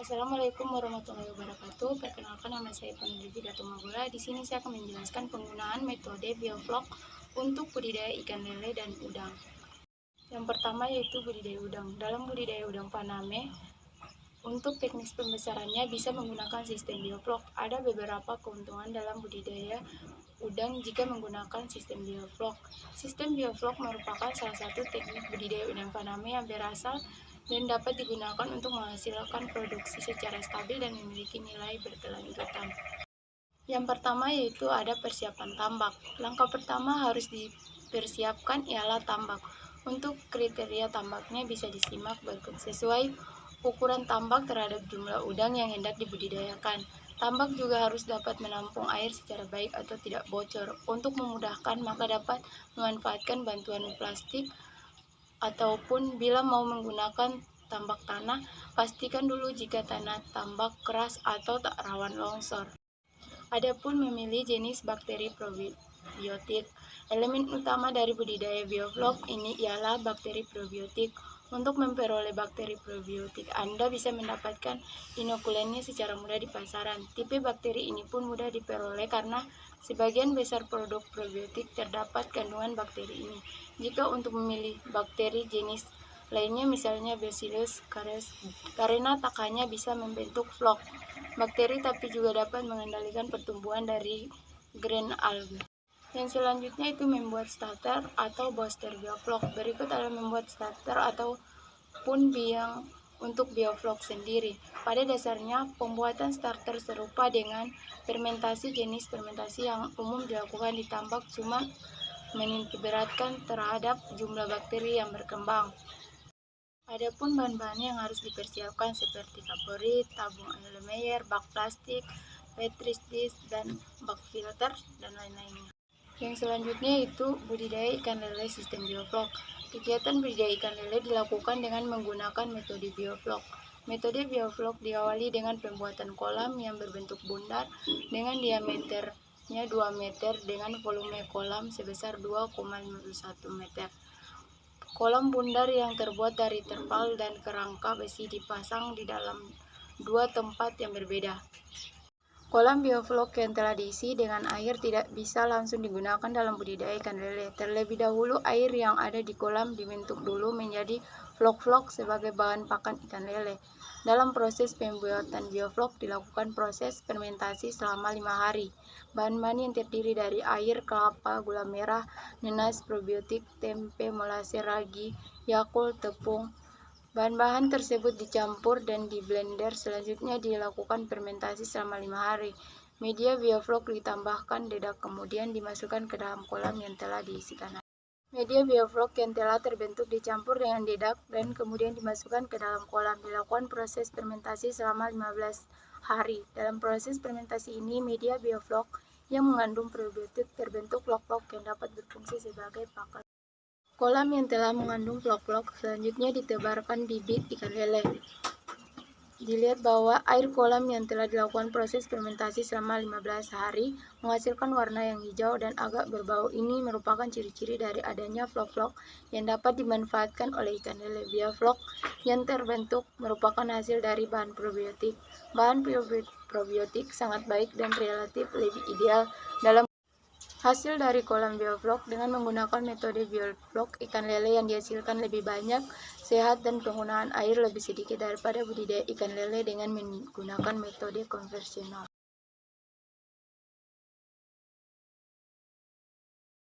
Assalamualaikum warahmatullahi wabarakatuh. Perkenalkan, nama saya Peneliti Dato Magula. Di sini saya akan menjelaskan penggunaan metode bioflok untuk budidaya ikan lele dan udang. Yang pertama yaitu budidaya udang. Dalam budidaya udang Paname, untuk teknis pembesarannya bisa menggunakan sistem bioflok. Ada beberapa keuntungan dalam budidaya udang jika menggunakan sistem bioflok. Sistem bioflok merupakan salah satu teknik budidaya udang Paname yang berasal dan dapat digunakan untuk menghasilkan produksi secara stabil dan memiliki nilai berkelanjutan. Yang pertama yaitu ada persiapan tambak. Langkah pertama harus dipersiapkan ialah tambak. Untuk kriteria tambaknya bisa disimak berikut: sesuai ukuran tambak terhadap jumlah udang yang hendak dibudidayakan. Tambak juga harus dapat menampung air secara baik atau tidak bocor. Untuk memudahkan, maka dapat memanfaatkan bantuan plastik, ataupun bila mau menggunakan tambak tanah, pastikan dulu jika tanah tambak keras atau tak rawan longsor. Adapun memilih jenis bakteri probiotik. Elemen utama dari budidaya bioflok ini ialah bakteri probiotik. Untuk memperoleh bakteri probiotik, Anda bisa mendapatkan inokulennya secara mudah di pasaran. Tipe bakteri ini pun mudah diperoleh karena sebagian besar produk probiotik terdapat kandungan bakteri ini. Jika untuk memilih bakteri jenis lainnya, misalnya Bacillus cereus, karena tak hanya bisa membentuk flok bakteri tapi juga dapat mengendalikan pertumbuhan dari grain alga. Yang selanjutnya itu membuat starter atau booster bioflok. Berikut adalah membuat starter ataupun biang untuk bioflok sendiri. Pada dasarnya, pembuatan starter serupa dengan fermentasi. Jenis fermentasi yang umum dilakukan di tambak cuma menitikberatkan terhadap jumlah bakteri yang berkembang. Adapun bahan-bahan yang harus dipersiapkan seperti kaporit, tabung Erlenmeyer, bak plastik, petri dish, dan bak filter, dan lain-lainnya. Yang selanjutnya itu budidaya ikan lele sistem bioflok. Kegiatan budidaya ikan lele dilakukan dengan menggunakan metode bioflok. Metode bioflok diawali dengan pembuatan kolam yang berbentuk bundar dengan diameternya 2 meter dengan volume kolam sebesar 2,51 meter. Kolam bundar yang terbuat dari terpal dan kerangka besi dipasang di dalam dua tempat yang berbeda. Kolam bioflok yang telah diisi dengan air tidak bisa langsung digunakan dalam budidaya ikan lele. Terlebih dahulu, air yang ada di kolam dibentuk dulu menjadi flok-flok sebagai bahan pakan ikan lele. Dalam proses pembuatan bioflok dilakukan proses fermentasi selama 5 hari. Bahan-bahan yang terdiri dari air, kelapa, gula merah, nanas, probiotik, tempe, molase, ragi, Yakult, tepung. Bahan-bahan tersebut dicampur dan diblender. Selanjutnya dilakukan fermentasi selama 5 hari. Media bioflok ditambahkan dedak, kemudian dimasukkan ke dalam kolam yang telah diisikan air. Media bioflok yang telah terbentuk dicampur dengan dedak dan kemudian dimasukkan ke dalam kolam. Dilakukan proses fermentasi selama 15 hari. Dalam proses fermentasi ini, media bioflok yang mengandung probiotik terbentuk flok-flok yang dapat berfungsi sebagai pakan. Kolam yang telah mengandung flok-flok selanjutnya ditebarkan bibit ikan lele. Dilihat bahwa air kolam yang telah dilakukan proses fermentasi selama 15 hari menghasilkan warna yang hijau dan agak berbau. Ini merupakan ciri-ciri dari adanya flok-flok yang dapat dimanfaatkan oleh ikan lele. Bioflok yang terbentuk merupakan hasil dari bahan probiotik. Bahan probiotik sangat baik dan relatif lebih ideal dalam hasil dari kolam bioflok. Dengan menggunakan metode bioflok, ikan lele yang dihasilkan lebih banyak, sehat, dan penggunaan air lebih sedikit daripada budidaya ikan lele dengan menggunakan metode konvensional.